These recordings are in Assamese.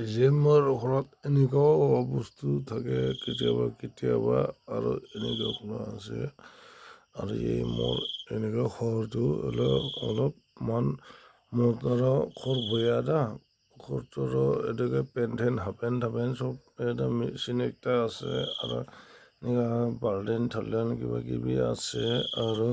যে মোৰ ঘৰত এনেকুৱাও বস্তু থাকে কেতিয়াবা আৰু এনেকুৱা কোনো আছে আৰু এই মোৰ এনেকুৱা ঘৰটো অলপমান মোৰ দ্বাৰা ঘৰ বয়া দা ঘৰটোৰ এনেকৈ পেণ্ট হাফ পেণ্ট চব এটা মেচিন একটা আছে আৰু এনেকুৱা বাল্টিং থাল্টিং কিবা কিবি আছে আৰু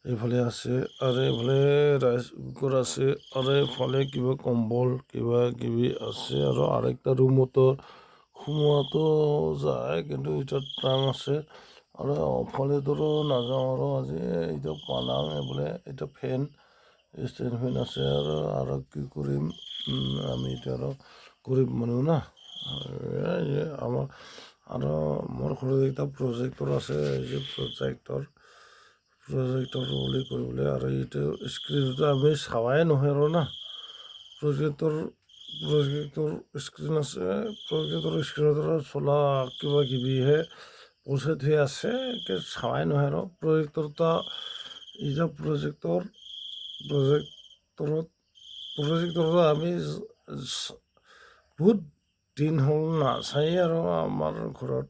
এইফালে আছে আৰু এইফালে ৰাইচ কুকাৰ আছে আৰু এইফালে কিবা কম্বল কিবা কিবি আছে আৰু আৰেকটা ৰুমতো সোমোৱাটো যায় কিন্তু এতিয়া টান আছে আৰু অফালে ধৰো নাযাওঁ আৰু আজি এতিয়া পালাং বোলে এতিয়া ফেন ষ্টেণ্ড ফেন আছে আৰু কি কৰিম আমি এতিয়া আৰু গৰীব মানুহ না আমাৰ আৰু মোৰ ঘৰত এটা প্ৰজেক্টৰ আছে এই যে প্ৰজেক্টৰ বুলি কৰিবলৈ আৰু এইটো স্ক্ৰীনটো আমি চাৱাই নহয় আৰু না প্ৰজেক্টৰ স্ক্ৰীন আছে প্ৰজেক্টৰ স্ক্ৰীনৰ দ্বাৰা চলা কিবা কিবিহে পচেট হৈ আছে চাৱাই নহয় আৰু প্ৰজেক্টৰটা এই যে প্ৰজেক্টৰত আমি বহুত দিন হ'ল নাচাই আৰু আমাৰ ঘৰত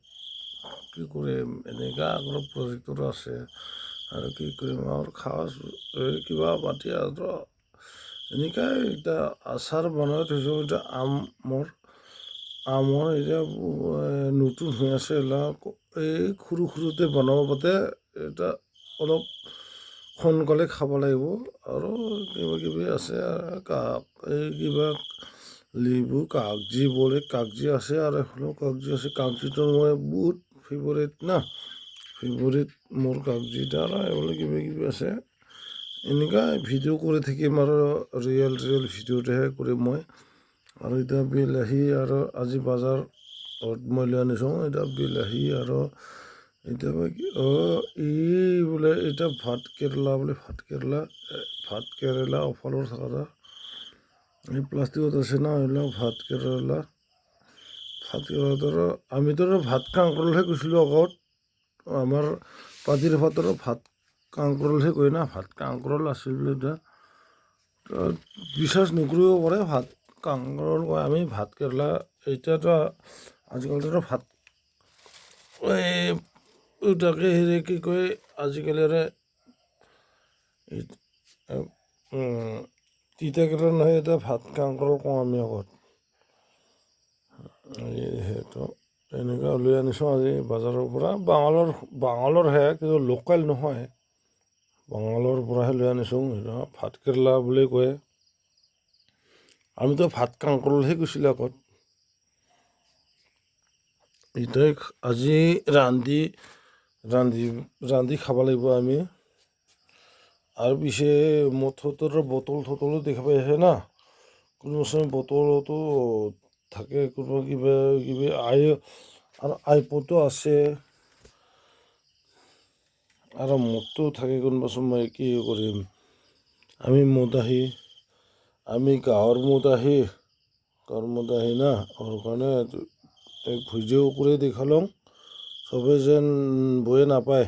কি কৰিম এনেকুৱা অলপ প্ৰজেক্টৰ আছে আৰু কি কৰিম আৰু কিবা পাতি আৰু এনেকুৱাই এতিয়া আচাৰ বনাই থৈছোঁ এতিয়া আমৰ এতিয়া নতুন হৈ আছে এই সৰুতে বনাব পাতে এতিয়া অলপ সোনকালে খাব লাগিব আৰু কিবা কিবি আছে এই কিবা লেবু কাগজি আছে আৰু এখনো কাগজি আছে কাগজিটো মই বহুত ফেভৰেট মোৰ কাগজিটা এইবোলে কিবা কিবি আছে এনেকুৱা ভিডিঅ' কৰি থাকিম আৰু ৰিয়েল ভিডিঅ'টোহে কৰিম মই আৰু এতিয়া বিলাহী আৰু আজি বজাৰত মই লৈ আনিছোঁ এতিয়া বিলাহী আৰু এতিয়া এই বোলে এতিয়া ভাত কেৰেলা অফালৰ থকা এই প্লাষ্টিকত আছে না এইবিলাক ভাত কেৰেলাৰ আমিতো ভাত কাংকৰলহে কৈছিলোঁ আগত আমাৰ পাজিৰ ভাতৰ ভাত কাংকৰলহে কয় না ভাত কাংকৰল আছিল বোলে এতিয়া বিশ্বাস নকৰিব পাৰে ভাত কাংকৰল কয় আমি ভাত কেৰেলা এতিয়াতো আজিকালিতো ভাত তাকে হেৰি কি কয় আজিকালি তিতা কেৰেলা নহয় এতিয়া ভাত কাংকৰল কওঁ আমি আগত সেইটো এনেকুৱা লৈ আনিছোঁ আজি বজাৰৰ পৰা বাঙালৰহে কিন্তু লোকেল নহয় বাঙালৰ পৰাহে লৈ আনিছোঁ ভাত কেৰেলা বুলি কয় আমিতো ভাত কাংকৰলহে কৈছিলোঁ আগত এতিয়া আজি ৰান্ধি খাব লাগিব আমি আৰু পিছে মোৰ বটলো দেখা পাই আছে না কোনোবা বটলতো থাকে কোনোবা কিবা কিবি আৰু আইপতো আছে আৰু মদটো থাকে কোনোবাচোন মই কি কৰিম আমি গাঁৱৰ মদ আহি না আৰু কাৰণে এক ভিডিঅ' কৰি দেখালোঁ চবেই যেন বয়ে নাপায়